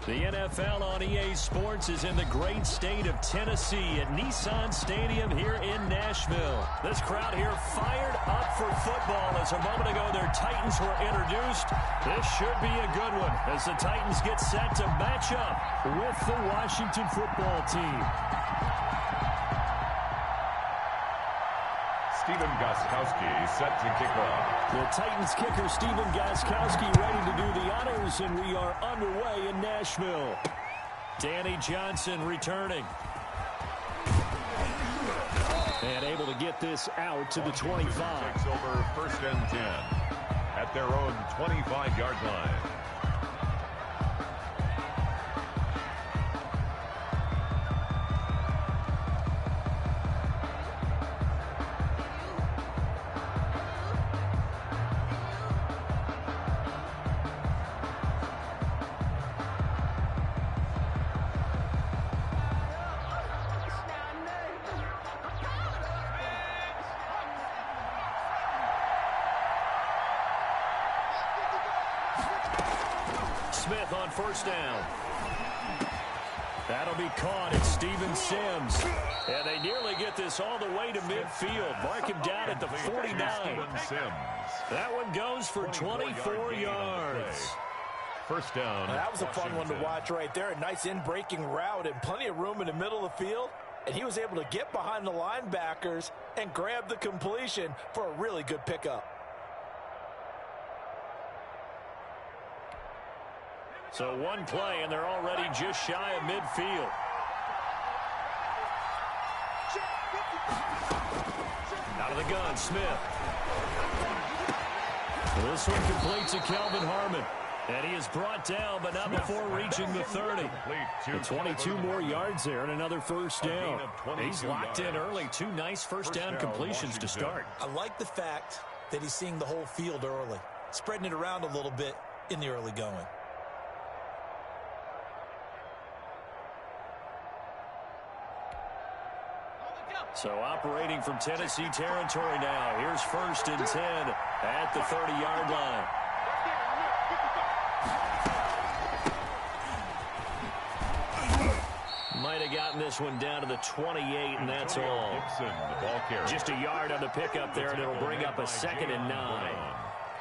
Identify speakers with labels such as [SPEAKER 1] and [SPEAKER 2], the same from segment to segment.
[SPEAKER 1] The NFL on EA Sports is in the great state of Tennessee at Nissan Stadium here in Nashville. This crowd here fired up for football as a moment ago their Titans were introduced. This should be a good one as the Titans get set to match up with the Washington football team.
[SPEAKER 2] Stephen Gostkowski set to kick off.
[SPEAKER 1] The Titans kicker Stephen Gostkowski ready to do the honors, and we are underway in Nashville. Danny Johnson returning. And able to get this out to the 25.
[SPEAKER 2] Takes over 1st and 10 at their own 25-yard line.
[SPEAKER 1] Smith on 1st down. That'll be caught. It's Steven Sims. And they nearly get this all the way to midfield. Mark him down at the 49. That one goes for 24 yards.
[SPEAKER 2] 1st down.
[SPEAKER 3] That was a fun one to watch right there. A nice in-breaking route and plenty of room in the middle of the field. And he was able to get behind the linebackers and grab the completion for a really good pickup.
[SPEAKER 1] So one play, and they're already just shy of midfield. Out of the gun, Smith. This one complete to Kelvin Harmon. And he is brought down, but not before reaching the 30. And 22 more yards there and another 1st down. He's locked in early. 2 nice 1st down completions to start.
[SPEAKER 3] I like the fact that he's seeing the whole field early, spreading it around a little bit in the early going.
[SPEAKER 1] So operating from Tennessee territory now. Here's 1st and 10 at the 30-yard line. Might have gotten this one down to the 28, and that's all. Just a yard on the pickup there, and it'll bring up a 2nd and 9.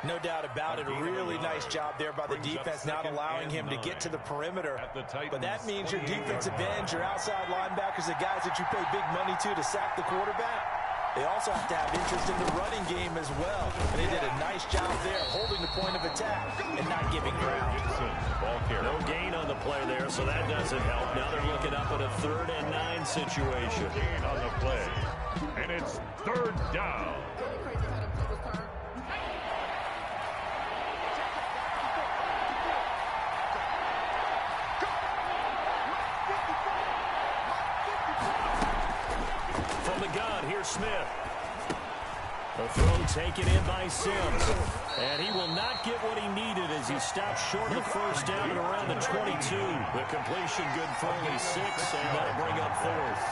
[SPEAKER 3] No doubt about it. A really nice job there by the defense, not allowing him to get to the perimeter. But that means your defensive ends, your outside linebackers, the guys that you pay big money to sack the quarterback. They also have to have interest in the running game as well. And they did a nice job there, holding the point of attack and not giving ground.
[SPEAKER 1] No gain on the play there, so that doesn't help. Now they're looking up at a 3rd and 9 situation.
[SPEAKER 2] Gain on the play. And it's 3rd down.
[SPEAKER 1] Smith. The throw taken in by Sims. And he will not get what he needed as he stops short of the 1st down at around the 22. The completion good for only 6, and that'll bring up 4th.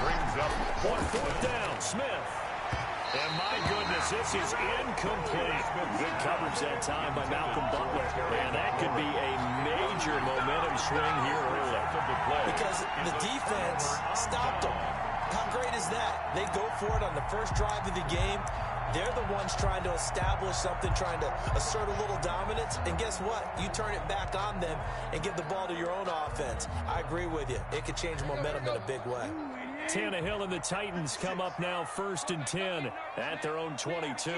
[SPEAKER 2] Brings up
[SPEAKER 1] 4th down, Smith. And my goodness, this is incomplete. Good coverage that time by Malcolm Butler. And that could be a major momentum swing here early.
[SPEAKER 3] Because the defense stopped them. How great is that? They go for it on the first drive of the game. They're the ones trying to establish something, trying to assert a little dominance. And guess what? You turn it back on them and give the ball to your own offense. I agree with you. It could change momentum in a big way.
[SPEAKER 1] Tannehill and the Titans come up now 1st and 10 at their own 22.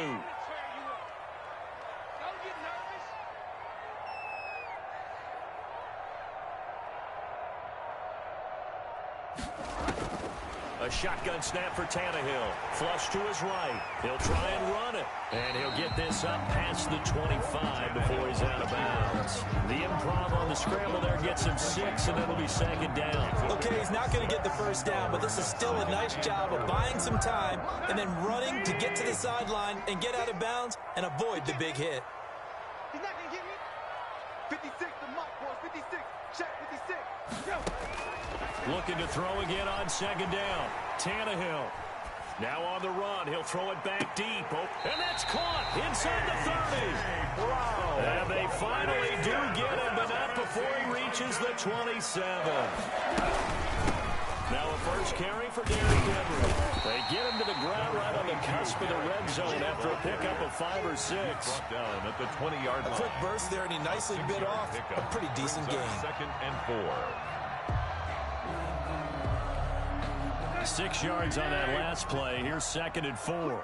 [SPEAKER 1] A shotgun snap for Tannehill. Flush to his right. He'll try and run it. And he'll get this up past the 25 before he's out of bounds. The improv on the scramble there gets him 6, and it'll be 2nd down.
[SPEAKER 3] Okay, he's not going to get the 1st down, but this is still a nice job of buying some time and then running to get to the sideline and get out of bounds and avoid the big hit.
[SPEAKER 4] He's not going to get me. 56, the mark was 56. Check 56. Go.
[SPEAKER 1] Looking to throw again on 2nd down. Tannehill. Now on the run. He'll throw it back deep. Oh, and that's caught inside the 30.
[SPEAKER 3] Wow.
[SPEAKER 1] And they finally do get him, but not before he reaches reaches the 27. Now a first carry for Derrick Henry. They get him to the ground right on the cusp of the red zone after a pickup of 5 or 6.
[SPEAKER 2] Down at the 20-yard line.
[SPEAKER 3] A quick burst there, and he nicely bit off a pretty decent gain.
[SPEAKER 2] 2nd and 4.
[SPEAKER 1] 6 yards on that last play. Here's 2nd and 4.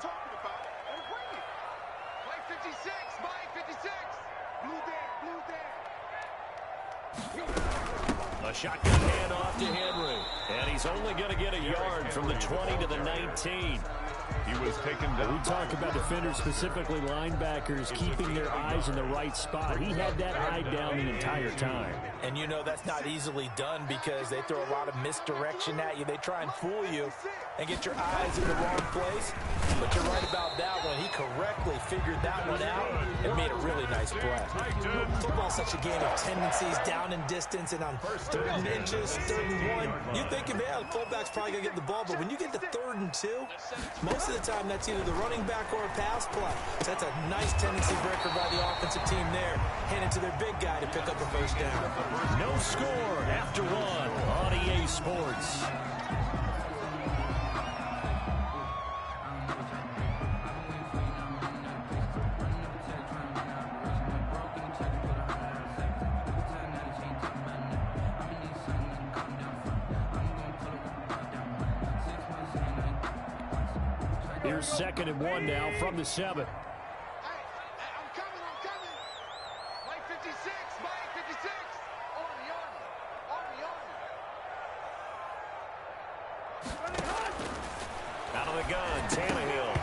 [SPEAKER 1] A shotgun handoff to Henry. And he's only going to get a yard from the 20 to the 19.
[SPEAKER 2] He was taken down.
[SPEAKER 5] We talk about defenders, specifically linebackers, keeping their eyes in the right spot. He had that eye down the entire time.
[SPEAKER 3] And you know that's not easily done because they throw a lot of misdirection at you. They try and fool you and get your eyes in the wrong place. But you're right about that one. He correctly figured that one out and made a really nice play. Football's such a game of tendencies, down and distance, and on 3rd and inches, 3rd and 1. You think, yeah, the fullback's probably going to get the ball, but when you get to 3rd and 2, most of the time that's either the running back or a pass play. So that's a nice tendency breaker by the offensive team there. Hand it to their big guy to pick up a first down.
[SPEAKER 1] No score after 1 on EA Sports. Here's 2nd and 1 now from the 7. Out of the gun, Tannehill.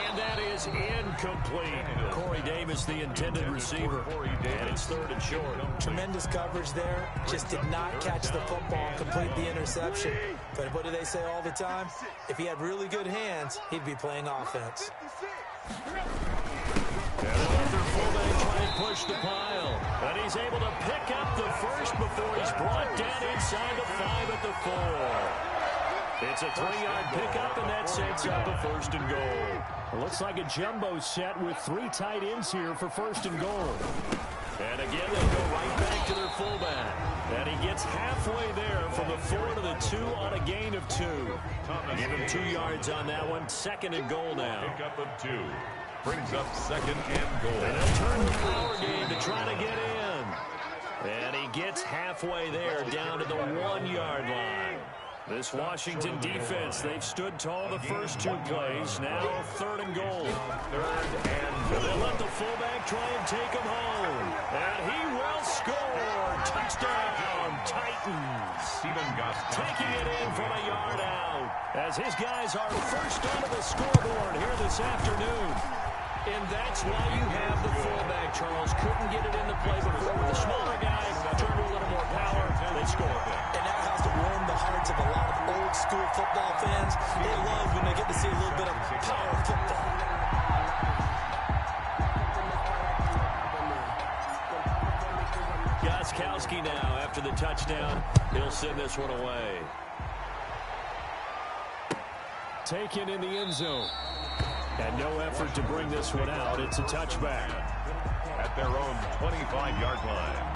[SPEAKER 1] And that is incomplete. Corey Davis, the intended receiver. And it's 3rd and short.
[SPEAKER 3] Tremendous coverage there. Just did not catch the football and complete the interception. But what do they say all the time? If he had really good hands, he'd be playing offense.
[SPEAKER 1] And they'll let their fullback try and push the pile. But he's able to pick up the first before he's brought down inside the 5 at the 4. It's a 3-yard pickup, and that sets up a 1st and goal.
[SPEAKER 5] It looks like a jumbo set with 3 tight ends here for 1st and goal.
[SPEAKER 1] And again, they go right back to their fullback. And he gets halfway there from the 4 to the 2 on a gain of 2. Give him 2 yards on that one. 2nd and goal now.
[SPEAKER 2] Pickup of 2. Brings up 2nd and goal.
[SPEAKER 1] And they'll turn the power game to try to get in. And he gets halfway there down to the 1-yard line. This Washington defense, they've stood tall the first 2 plays. Now 3rd and goal.
[SPEAKER 2] 3rd and goal.
[SPEAKER 1] They'll let the fullback try and take him home. And he will score. Touchdown, Titans. Taking it in from a yard out. As his guys are first onto the scoreboard here this afternoon. And that's why you have the fullback, Charles. Couldn't get it in the play before with the smaller guy. Turned to a little more power. They score.
[SPEAKER 3] And that has to warm the hearts of a lot of old school football fans. They love when they get to see a little bit of power football.
[SPEAKER 1] Gostkowski now after the touchdown. He'll send this one away.
[SPEAKER 5] Taken in the end zone. And no effort to bring this one out. It's a touchback.
[SPEAKER 2] At their own 25-yard line.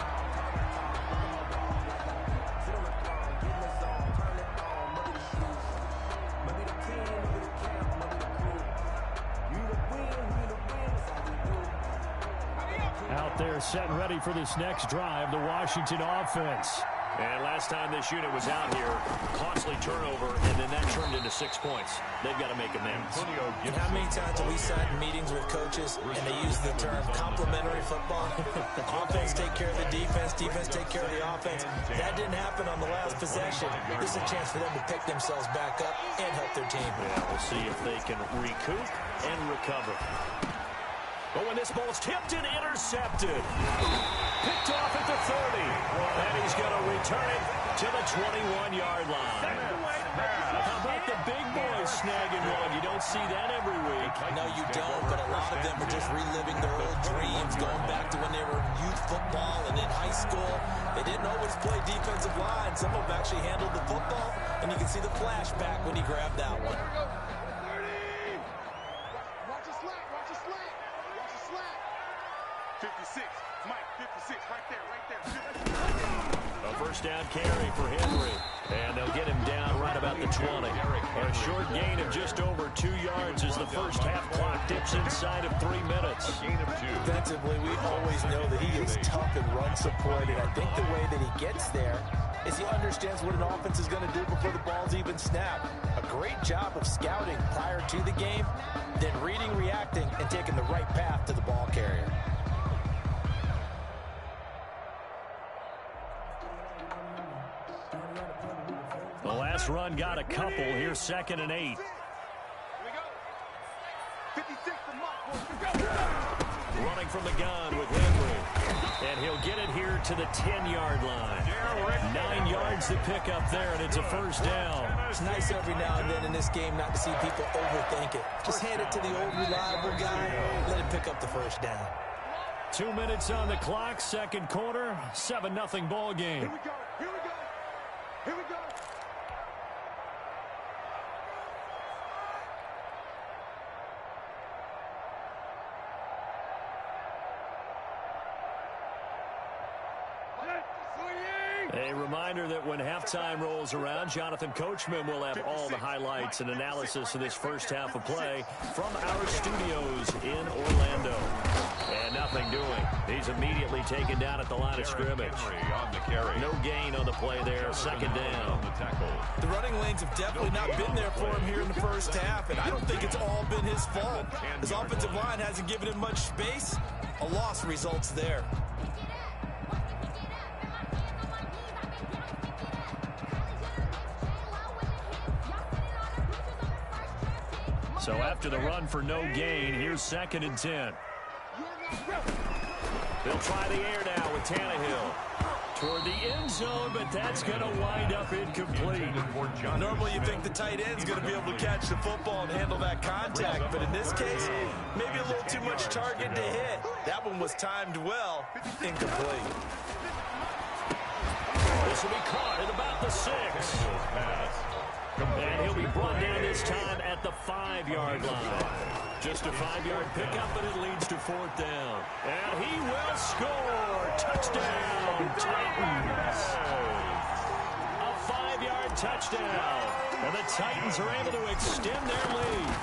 [SPEAKER 5] Out there set and ready for this next drive, the Washington offense.
[SPEAKER 1] And last time this unit was out here, costly turnover, and then that turned into 6 points. They've got to make amends.
[SPEAKER 3] And how many times have we sat in meetings with coaches and they use the term complementary football? Offense take care of the defense, defense take care of the offense. That didn't happen on the last possession. This is a chance for them to pick themselves back up and help their team.
[SPEAKER 1] Yeah, we'll see if they can recoup and recover. But when this ball's tipped and intercepted, picked off at the 30, and he's going to return it to the 21-yard line. How about the big boys snagging one? You don't see that every week.
[SPEAKER 3] No, you don't, but a lot of them are just reliving their old dreams, going back to when they were in youth football and in high school. They didn't always play defensive line. Some of them actually handled the football, and you can see the flashback when he grabbed that one.
[SPEAKER 4] 56. Mike, 56. Right there, right there.
[SPEAKER 1] A first down carry for Henry. And they'll get him down right about the 20. A short gain of just over 2 yards as the first half clock dips inside of 3 minutes.
[SPEAKER 3] Defensively, we always know that he is tough and run supported. I think the way that he gets there is he understands what an offense is going to do before the ball's even snapped. A great job of scouting prior to the game, then reading, reacting, and taking the right path to the ball carrier.
[SPEAKER 1] The last run got a couple. Here's 2nd and 8.
[SPEAKER 4] Here we go. 56 to Mike.
[SPEAKER 1] Running from the gun with Henry. And he'll get it here to the 10-yard line. 9 yards to pick up there, and it's a first down.
[SPEAKER 3] It's nice every now and then in this game not to see people overthink it. Just hand it to the old reliable guy. Let him pick up the first down.
[SPEAKER 1] 2 minutes on the clock, second quarter, 7-0 ball game.
[SPEAKER 4] Here we go. Here we go. Here we go.
[SPEAKER 1] A reminder that when halftime rolls around, Jonathan Coachman will have all the highlights and analysis of this first half of play from our studios in Orlando. And nothing doing. He's immediately taken down at the line of scrimmage. No gain on the play there, second down.
[SPEAKER 3] The running lanes have definitely not been there for him here in the first half, and I don't think it's all been his fault. His offensive line hasn't given him much space. A loss results there.
[SPEAKER 1] So after the run for no gain, here's 2nd and 10. They'll try the air now with Tannehill. Toward the end zone, but that's going to wind up incomplete.
[SPEAKER 3] Normally you think the tight end's going to be able to catch the football and handle that contact, but in this case, maybe a little too much target to hit. That one was timed well, incomplete.
[SPEAKER 1] This will be caught at about the 6. And he'll be brought down this time at the 5-yard line. Just a 5-yard pickup, but it leads to 4th down. And he will score. Touchdown, Titans. A 5-yard touchdown. And the Titans are able to extend their lead.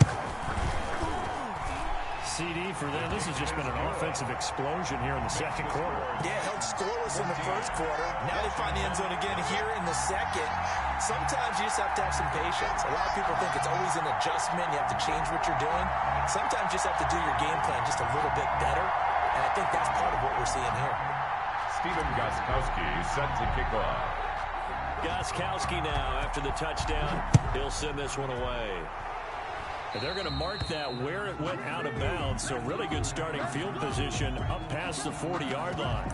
[SPEAKER 1] CD for them. This has just been an offensive explosion here in the second quarter.
[SPEAKER 3] Yeah, held scoreless in the first quarter. Now they find the end zone again here in the second. Sometimes you just have to have some patience. A lot of people think it's always an adjustment. You have to change what you're doing. Sometimes you just have to do your game plan just a little bit better. And I think that's part of what we're seeing here.
[SPEAKER 2] Stephen Gostkowski set to kick off.
[SPEAKER 1] Gostkowski now after the touchdown. He'll send this one away. And they're going to mark that where it went out of bounds. So really good starting field position up past the 40-yard line.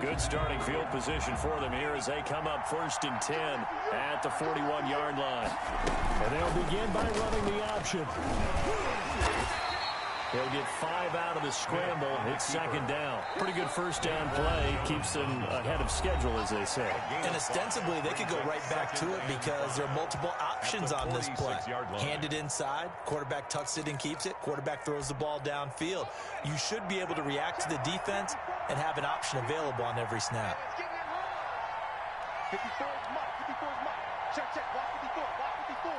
[SPEAKER 1] Good starting field position for them here as they come up 1st and 10 at the 41-yard line. And they'll begin by running the option. He'll get 5 out of the scramble. It's 2nd down. Pretty good first down play. Keeps them ahead of schedule, as they say.
[SPEAKER 3] And ostensibly, they could go right back to it because there are multiple options on this play. Hand it inside. Quarterback tucks it and keeps it. Quarterback throws the ball downfield. You should be able to react to the defense and have an option available on every snap.
[SPEAKER 4] 54 is Mike. 54 is Mike. Check. Block 54. Block 54.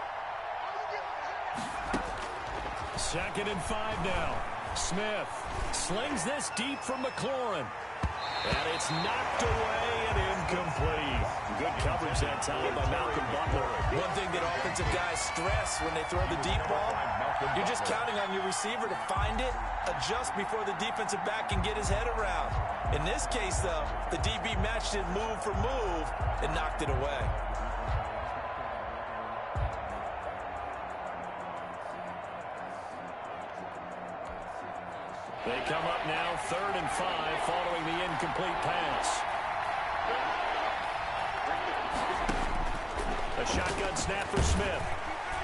[SPEAKER 1] 2nd and 5 now. Smith slings this deep from McLaurin. And it's knocked away and incomplete. Good coverage that time by Malcolm Butler.
[SPEAKER 3] One thing that offensive guys stress when they throw the deep ball, you're just counting on your receiver to find it, adjust before the defensive back can get his head around. In this case, though, the DB matched it move for move and knocked it away.
[SPEAKER 1] They come up now 3rd and 5 following the incomplete pass. A shotgun snap for Smith.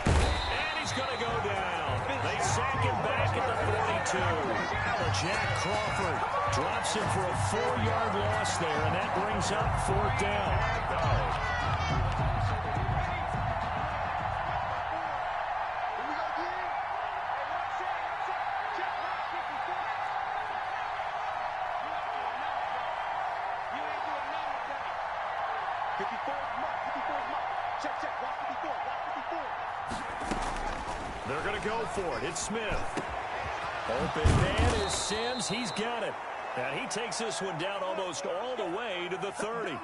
[SPEAKER 1] And he's going to go down. They sack him back at the 42. Jack Crawford drops him for a 4-yard loss there, and that brings up 4th down.
[SPEAKER 4] 54 is Mike. 54 is Mike. Check, check. Watch 54. Watch 54.
[SPEAKER 1] They're going to go for it. It's Smith. Open man is Sims. He's got it. And he takes this one down almost all the way to the 30.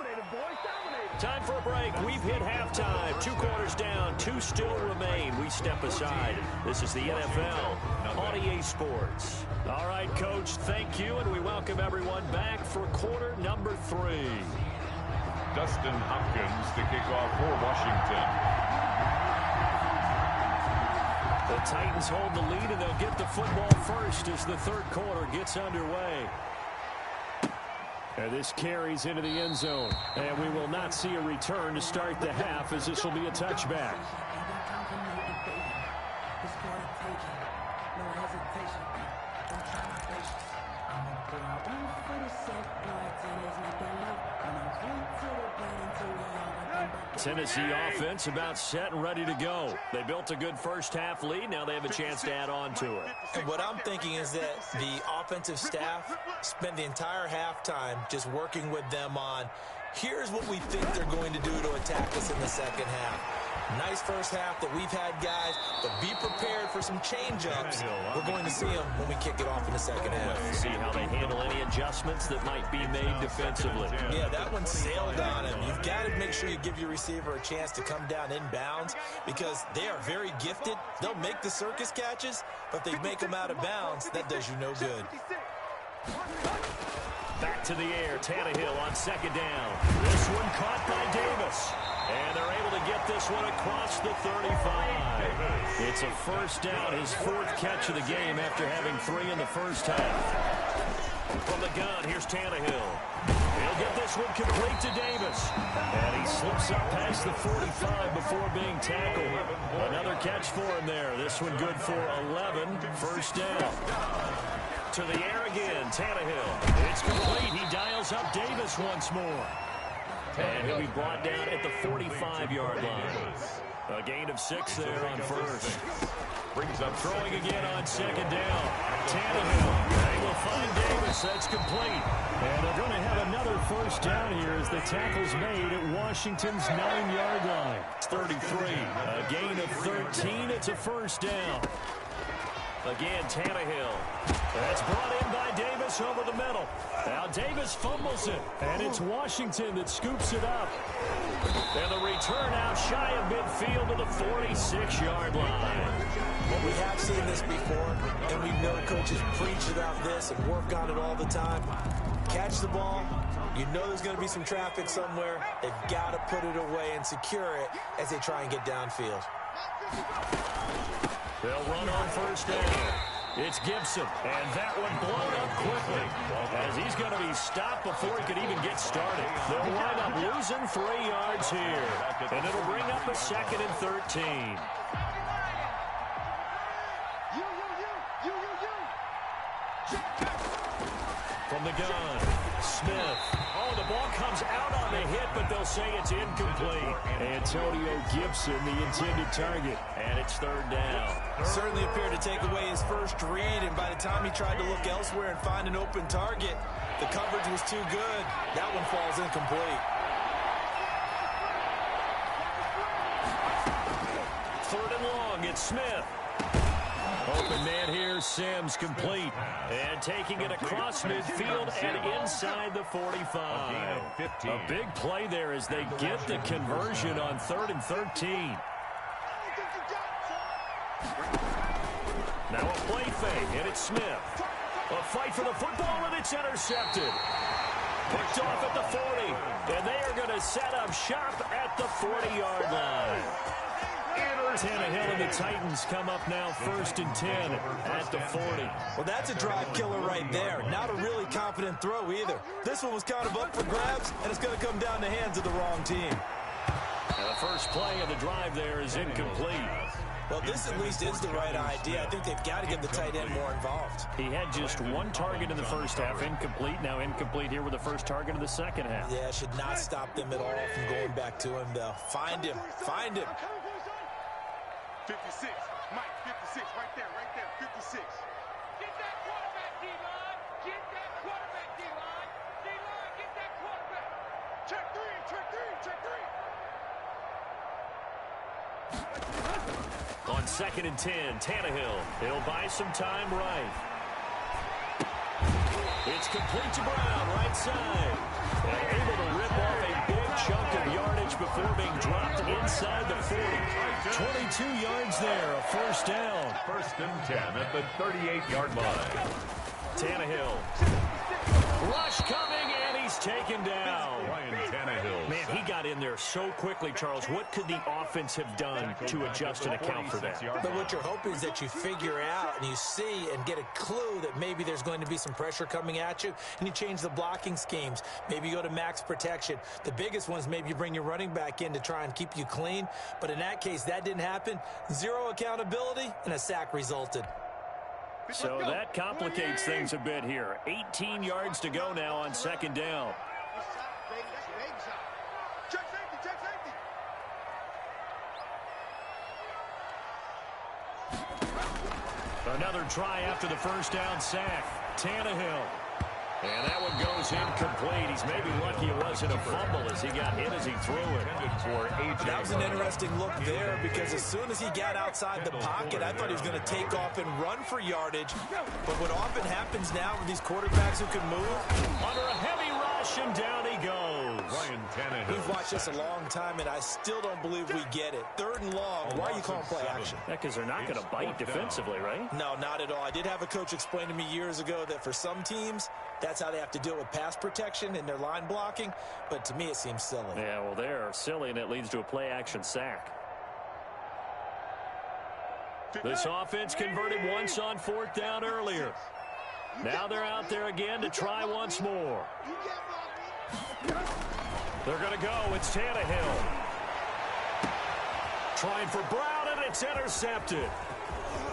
[SPEAKER 1] Time for a break. We've hit halftime. 2 quarters down. 2 still remain. We step aside. This is the NFL on EA Sports. All right, Coach, thank you, and we welcome everyone back for quarter number 3.
[SPEAKER 2] Dustin Hopkins to kick off for Washington.
[SPEAKER 1] The Titans hold the lead, and they'll get the football first as the third quarter gets underway. And this carries into the end zone. And we will not see a return to start the half, as this will be a touchback. Tennessee offense about set and ready to go. They built a good first half lead. Now they have a chance to add on to it.
[SPEAKER 3] And what I'm thinking is that the offensive staff spent the entire halftime just working with them on, here's what we think they're going to do to attack us in the second half. Nice first half that we've had, guys, but be prepared for some change-ups. We're going to see them when we kick it off in the second half.
[SPEAKER 1] See how they handle any adjustments that might be made defensively.
[SPEAKER 3] Yeah, that one sailed on him. You've got to make sure you give your receiver a chance to come down inbounds because they are very gifted. They'll make the circus catches, but if they make them out of bounds, that does you no good.
[SPEAKER 1] Back to the air, Tannehill on second down. This one caught by Davis. And they're able to get this one across the 35. It's a first down, his 4th catch of the game after having 3 in the first half. From the gun, here's Tannehill. He'll get this one complete to Davis. And he slips up past the 45 before being tackled. Another catch for him there. This one good for 11. First down. To the air again, Tannehill. It's complete. He dials up Davis once more. And he'll be brought down at the 45-yard line. A gain of 6 there on first.
[SPEAKER 2] Brings up
[SPEAKER 1] throwing again on second down. Tannehill. They will find Davis. That's complete. And they're going to have another first down here as the tackle's made at Washington's 9-yard line. It's 33. A gain of 13. It's a first down. Again, Tannehill. That's brought in by Davis over the middle. Now Davis fumbles it, and it's Washington that scoops it up. And the return out shy of midfield to the 46-yard line.
[SPEAKER 3] Well, we have seen this before, and we know coaches preach about this and work on it all the time. Catch the ball. You know there's going to be some traffic somewhere. They've got to put it away and secure it as they try and get downfield.
[SPEAKER 1] They'll run on first down. It's Gibson, and that one blown up quickly as he's going to be stopped before he could even get started. They'll wind up losing 3 yards here, and it'll bring up a 2nd and 13. From the gun, Smith. Oh, the ball comes out on the hit, but they'll say it's incomplete. Antonio Gibson, the intended target, and it's 3rd down.
[SPEAKER 3] Certainly appeared to take away his first read, and by the time he tried to look elsewhere and find an open target, the coverage was too good. That one falls incomplete.
[SPEAKER 1] 3rd and long, it's Smith. Open man here, Sims complete. And taking it across midfield and inside the 45. A big play there as they get the conversion on 3rd and 13. Now a play fake, and it's Smith. A fight for the football, and it's intercepted. Picked off at the 40, and they are going to set up shop at the 40-yard line. Tannehill and the Titans come up now 1st and 10 at the 40.
[SPEAKER 3] Well, that's a drive killer right there. Not a really confident throw either. This one was kind of up for grabs, and it's going to come down the hands of the wrong team.
[SPEAKER 1] And the first play of the drive there is incomplete.
[SPEAKER 3] Well, this at least is the right idea. I think they've got to get the tight end more involved.
[SPEAKER 1] He had just 1 target in the first half, incomplete. Now incomplete here with the first target of the second half.
[SPEAKER 3] Yeah, should not stop them at all from going back to him, though. Find him. Find him.
[SPEAKER 4] 56. Mike, 56. Right there, 56.
[SPEAKER 6] Get that quarterback, D-line. Get that quarterback, D-line. D-line, get that quarterback.
[SPEAKER 4] Check 3, check 3, check 3.
[SPEAKER 1] On 2nd and 10, Tannehill. He'll buy some time right. It's complete to Brown, right side. And able to rip off a big chunk of yardage before being dropped inside the 40. 22 yards there, a first down.
[SPEAKER 2] 1st and 10 at the 38-yard line.
[SPEAKER 1] Tannehill. Rush coming, and he's taken down.
[SPEAKER 2] Ryan Tannehill.
[SPEAKER 1] Man, he got in there so quickly, Charles. What could the offense have done to adjust and account for that?
[SPEAKER 3] But what you're hoping is that you figure out and you see and get a clue that maybe there's going to be some pressure coming at you, and you change the blocking schemes. Maybe you go to max protection. The biggest one is maybe you bring your running back in to try and keep you clean. But in that case, that didn't happen. Zero accountability, and a sack resulted.
[SPEAKER 1] So that complicates things a bit here. 18 yards to go now on 2nd down.
[SPEAKER 4] Check safety, check safety.
[SPEAKER 1] Another try after the first down sack. Tannehill. And that one goes incomplete. He's maybe lucky it wasn't a fumble as he got hit as he threw it.
[SPEAKER 3] That was an interesting look there because as soon as he got outside the pocket, I thought he was going to take off and run for yardage. But what often happens now with these quarterbacks who can move,
[SPEAKER 1] under a heavy rush, and down he goes.
[SPEAKER 2] Ryan Tannehill.
[SPEAKER 3] We've watched this a long time, and I still don't believe we get it. 3rd and long, why are you calling play action?
[SPEAKER 1] Yeah, because they're not going to bite defensively, right?
[SPEAKER 3] No, not at all. I did have a coach explain to me years ago that for some teams, that's how they have to deal with pass protection and their line blocking. But to me, it seems silly.
[SPEAKER 1] Yeah, well, they're silly, and it leads to a play-action sack. This offense converted once on 4th down earlier. Now they're out there again to try once more. They're going to go. It's Tannehill. Trying for Brown, and it's intercepted.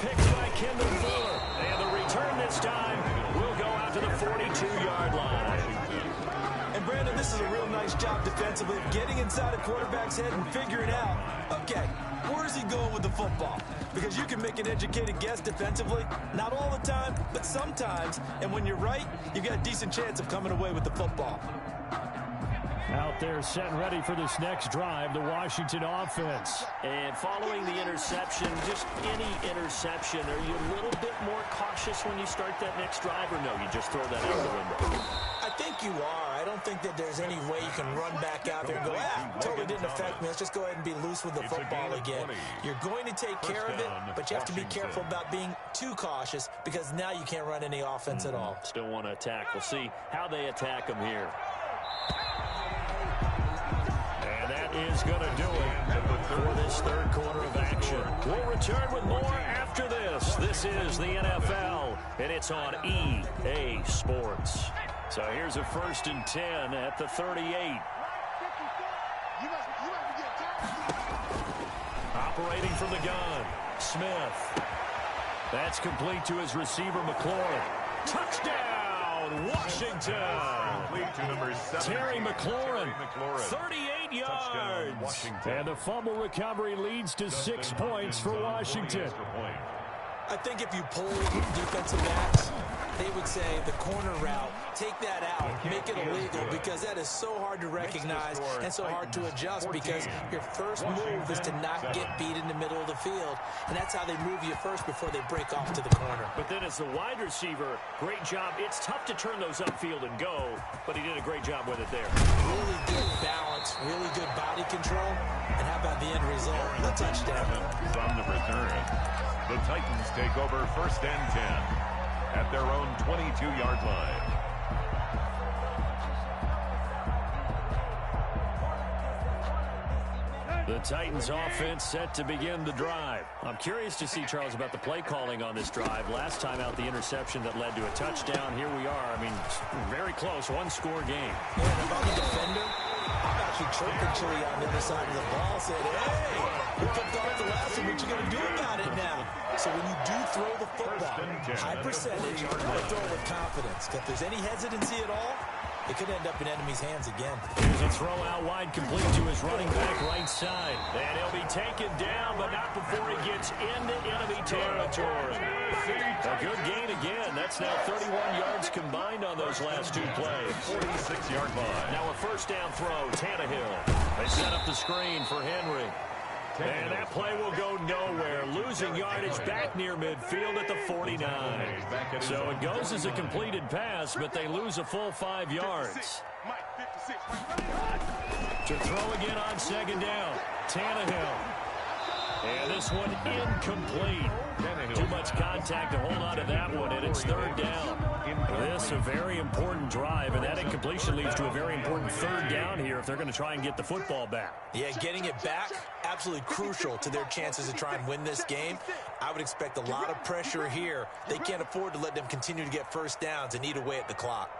[SPEAKER 1] Picked by Kendall Fuller. And the return this time will go out to the 42-yard line.
[SPEAKER 3] And Brandon, this is a real nice job defensively of getting inside a quarterback's head and figuring out, okay, where is he going with the football? Because you can make an educated guess defensively, not all the time, but sometimes. And when you're right, you've got a decent chance of coming away with the football.
[SPEAKER 5] Out there set and ready for this next drive, the Washington offense.
[SPEAKER 1] And following the interception, just any interception, are you a little bit more cautious when you start that next drive, or no, you just throw that out the window?
[SPEAKER 3] I think you are. I don't think that there's any way you can run back out there and go, totally didn't affect me. Let's just go ahead and be loose with the football again. You're going to take care of it, but you have to be careful about being too cautious because now you can't run any offense at all.
[SPEAKER 1] Still want to attack. We'll see how they attack them here. And that is going to do it for this 3rd quarter of action. We'll return with more after this. This is the NFL, and it's on EA Sports. So here's a 1st and 10 at the 38. Operating from the gun, Smith. That's complete to his receiver, McLaurin. Touchdown, Washington. Terry McLaurin, 38 yards.
[SPEAKER 5] And the fumble recovery leads to 6 points for Washington.
[SPEAKER 3] I think if you pull defensive backs, they would say the corner route, take that out, make it illegal, because that is so hard to recognize and so hard to adjust because your first move is to not get beat in the middle of the field, and that's how they move you first before they break off to the corner.
[SPEAKER 1] But then as the wide receiver, great job. It's tough to turn those upfield and go, but he did a great job with it there.
[SPEAKER 3] Really good balance, really good body control, and how about the end result? A touchdown.
[SPEAKER 2] On the return, the Titans take over 1st and 10. At their own 22-yard line.
[SPEAKER 1] The Titans offense set to begin the drive. I'm curious to see, Charles, about the play calling on this drive. Last time out, the interception that led to a touchdown. Here we are. I mean, very close, one-score game.
[SPEAKER 3] Yeah, and if I'm a defender, I'm actually chirping Chili on the other side of the ball, saying, hey, we picked off the last one. What you going to do about it now? So when you do throw the football, high percentage, but throw it with confidence. If there's any hesitancy at all, it could end up in enemy's hands again.
[SPEAKER 1] Here's a throw out wide, complete to his running back right side. And he'll be taken down, but not before he gets into enemy territory. A good gain again. That's now 31 yards combined on those last 2 plays.
[SPEAKER 2] 46-yard line.
[SPEAKER 1] Now a 1st down throw, Tannehill. They set up the screen for Henry. And that play will go nowhere. Losing yardage back near midfield at the 49. So it goes as a completed pass, but they lose a full 5 yards. To throw again on second down. Tannehill. And this one incomplete. Too much contact to hold on to that one, and it's third down. This a very important drive, and that incompletion leads to a very important third down here if they're going to try and get the football back.
[SPEAKER 3] Yeah, getting it back, absolutely crucial to their chances to try and win this game. I would expect a lot of pressure here. They can't afford to let them continue to get first downs and eat away at the clock.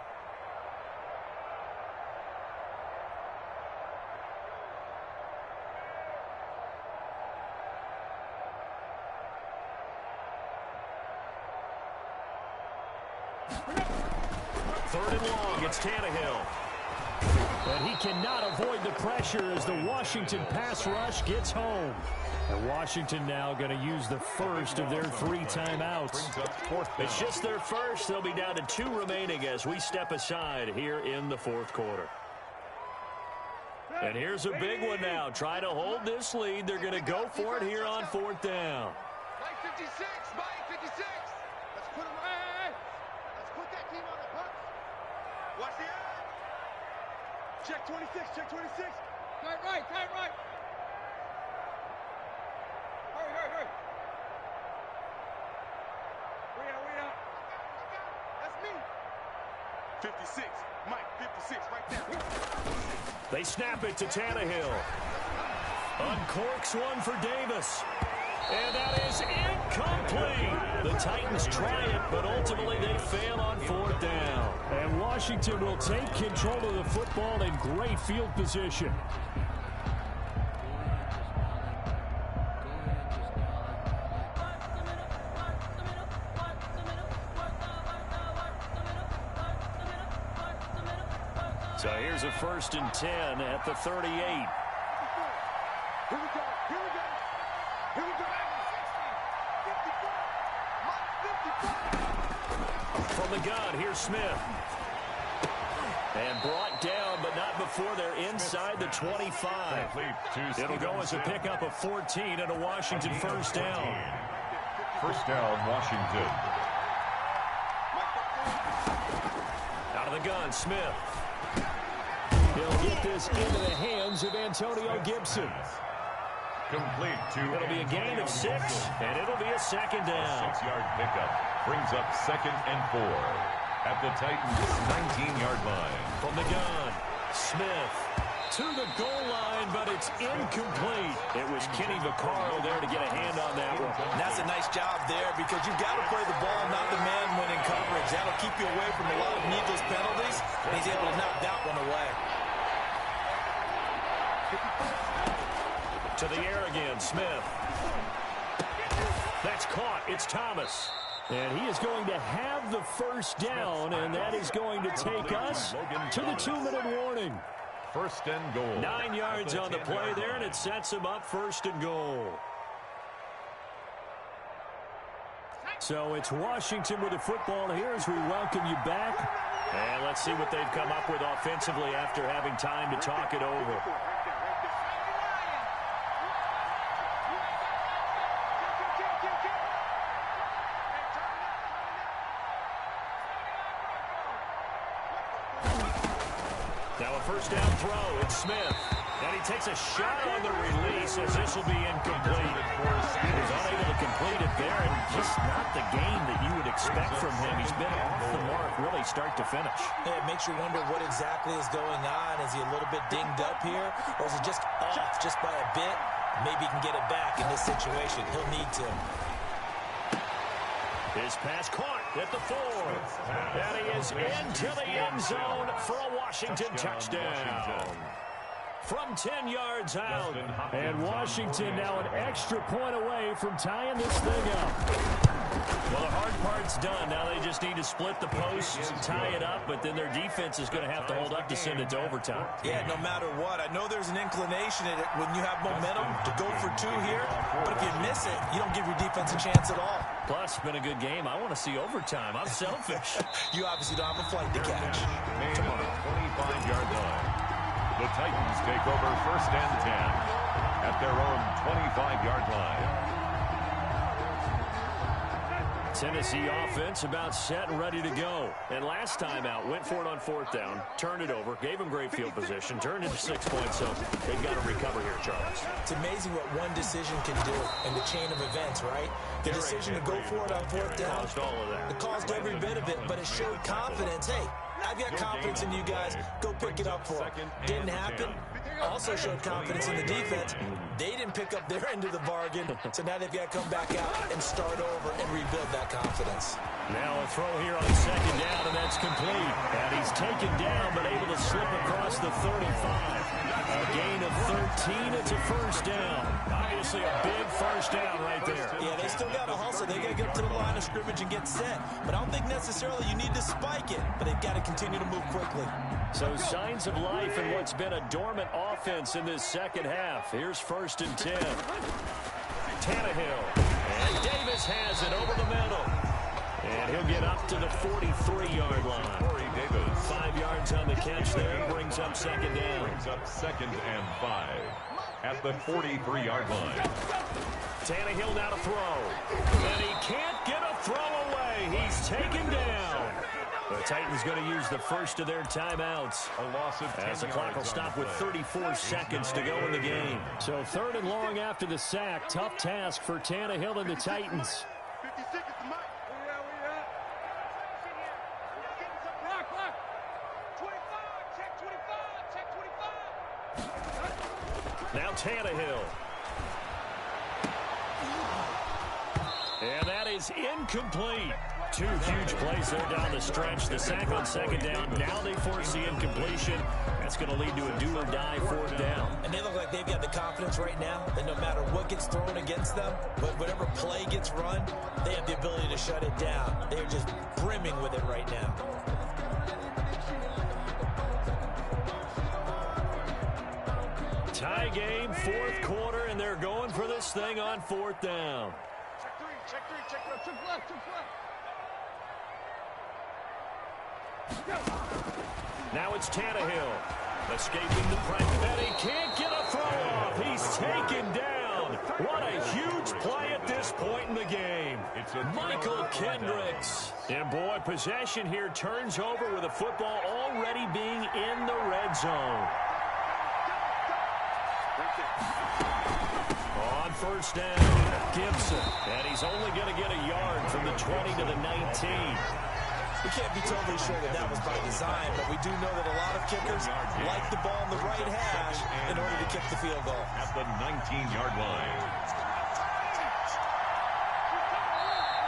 [SPEAKER 1] Third and long, it's Tannehill. And he cannot avoid the pressure as the Washington pass rush gets home. And Washington now going to use the first of their 3 timeouts. It's just their first. They'll be down to 2 remaining as we step aside here in the fourth quarter. And here's a big one now. Trying to hold this lead. They're going to go for it here on fourth down.
[SPEAKER 6] Mike 56, Mike 56. Let's put him right. Let's put that team on the punch. Watch the edge.
[SPEAKER 4] Check 26, check 26.
[SPEAKER 6] Tight right, tight right. Hurry, hurry, hurry. Wait out. That's me.
[SPEAKER 4] 56, Mike 56, right there.
[SPEAKER 1] They snap it to Tannehill. Uncorks one for Davis. And that is incomplete. The Titans try it, but ultimately they fail on fourth down. And Washington will take control of the football in great field position. So here's a 1st and 10 at the 38.
[SPEAKER 4] Here we go. Here we go. 54, Mike 54.
[SPEAKER 1] From the gun, here's Smith. And brought down, but not before they're inside the 25. It'll go as a pickup of 14 and a Washington first down.
[SPEAKER 2] First down, Washington.
[SPEAKER 1] Out of the gun, Smith. He'll get this into the hands of Antonio Gibson.
[SPEAKER 2] Complete to
[SPEAKER 1] It'll be a gain of 6, and it'll be a second down.
[SPEAKER 2] 6-yard pickup brings up 2nd and 4 at the Titans' 19-yard line.
[SPEAKER 1] From the gun, Smith to the goal line, but it's incomplete. It was Kenny Vaccaro there to get a hand on that one.
[SPEAKER 3] And that's a nice job there because you've got to play the ball, not the man when in coverage. That'll keep you away from a lot of needless penalties, and he's able to knock that one away.
[SPEAKER 1] To the air again, Smith. That's caught. It's Thomas. And he is going to have the first down, and that is going to take us to the 2-minute warning.
[SPEAKER 2] First and goal.
[SPEAKER 1] 9 yards on the play there, and it sets him up 1st and goal. So it's Washington with the football here as we welcome you back. And let's see what they've come up with offensively after having time to talk it over. Now a first down throw. It's Smith. And he takes a shot on the release as this will be incomplete. He was unable to complete it there, and just not the game that you would expect from him. He's been off the mark really start to finish.
[SPEAKER 3] Yeah, it makes you wonder what exactly is going on. Is he a little bit dinged up here, or is he just off just by a bit? Maybe he can get it back in this situation. He'll need to.
[SPEAKER 1] His pass caught at the 4. And he is into the end zone for a Washington touchdown. From 10 yards out. And Washington now an extra point away from tying this thing up. Well, the hard part's done. Now they just need to split the posts and tie it up, but then their defense is going to have to hold up to send it to overtime.
[SPEAKER 3] Yeah, no matter what. I know there's an inclination in it when you have momentum to go for 2 here, but if you miss it, you don't give your defense a chance at all.
[SPEAKER 1] Plus, it's been a good game. I want to see overtime. I'm selfish.
[SPEAKER 3] You obviously don't have a flight to catch.
[SPEAKER 2] Tomorrow, 25-yard line. The Titans take over 1st and 10. at their own 25-yard line.
[SPEAKER 1] Tennessee offense about set and ready to go. And last time out, went for it on 4th down, turned it over, gave them great field position, turned into 6 points, so they've got to recover here, Charles.
[SPEAKER 3] It's amazing what one decision can do in the chain of events, right? The decision to go for it on 4th down,
[SPEAKER 1] caused all of that.
[SPEAKER 3] It caused every bit of it, but it showed confidence. Hey, I've got confidence in you guys. Go pick it up for them. Didn't happen. Also showed confidence in the defense. They didn't pick up their end of the bargain, so now they've got to come back out and start over and rebuild that confidence.
[SPEAKER 1] Now a throw here on 2nd down, and that's complete. And he's taken down, but able to slip across the 35. A gain of 13. It's a 1st down. Obviously a big 1st down right there.
[SPEAKER 3] Yeah, they still got to hustle. They got to get up to the line of scrimmage and get set. But I don't think necessarily you need to spike it, but they've got to continue to move quickly.
[SPEAKER 1] So signs of life in what's been a dormant offense in this second half. Here's 1st and 10. Tannehill. And Davis has it over the middle. And he'll get up to the 43-yard line.
[SPEAKER 2] Corey Davis.
[SPEAKER 1] 5 yards on the catch there. Brings up 2nd down.
[SPEAKER 2] Brings up 2nd and 5 at the 43-yard line.
[SPEAKER 1] Tannehill now to throw. And he can't get a throw away. He's taken down. The Titans going to use the first of their timeouts.
[SPEAKER 2] A loss of 10
[SPEAKER 1] as the clock will stop with 34 seconds to go in the game. So 3rd and long after the sack. Tough task for Tannehill and the Titans.
[SPEAKER 6] 56 is the mic. Where you at? Block. 25. Check 25. Check 25.
[SPEAKER 1] Now Tannehill. And that is incomplete. 2 huge plays there down the stretch. The sack on 2nd down. Now they force the incompletion. That's going to lead to a do-or-die 4th down.
[SPEAKER 3] And they look like they've got the confidence right now that no matter what gets thrown against them, whatever play gets run, they have the ability to shut it down. They're just brimming with it right now.
[SPEAKER 1] Tie game, 4th quarter, and they're going for this thing on 4th down.
[SPEAKER 6] Check 3. Check left.
[SPEAKER 1] Now it's Tannehill. Escaping the pressure. And he can't get a throw off. He's taken down. What a huge play at this point in the game. Michael Kendricks. And boy, possession here turns over with the football already being in the red zone. On 1st down, Gibson. And he's only going to get a yard from the 20 to the 19.
[SPEAKER 3] We can't be totally sure that was by design, but we do know that a lot of kickers like the ball in the right hash in order to kick the field goal.
[SPEAKER 2] At the 19-yard line.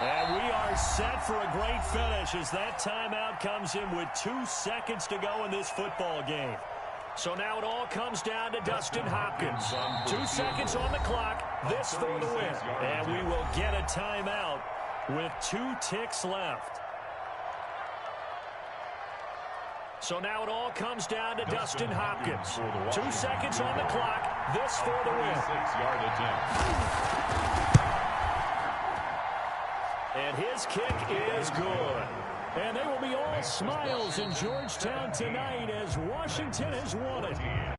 [SPEAKER 1] And we are set for a great finish as that timeout comes in with 2 seconds to go in this football game. So now it all comes down to Dustin Hopkins. 2 seconds on the clock, this for the win. And we will get a timeout with 2 ticks left. So now it all comes down to Dustin Hopkins. 2 seconds on the clock, this for the win.
[SPEAKER 2] 6-yard attempt.
[SPEAKER 1] And his kick is good. And they will be all smiles in Georgetown tonight as Washington has won it.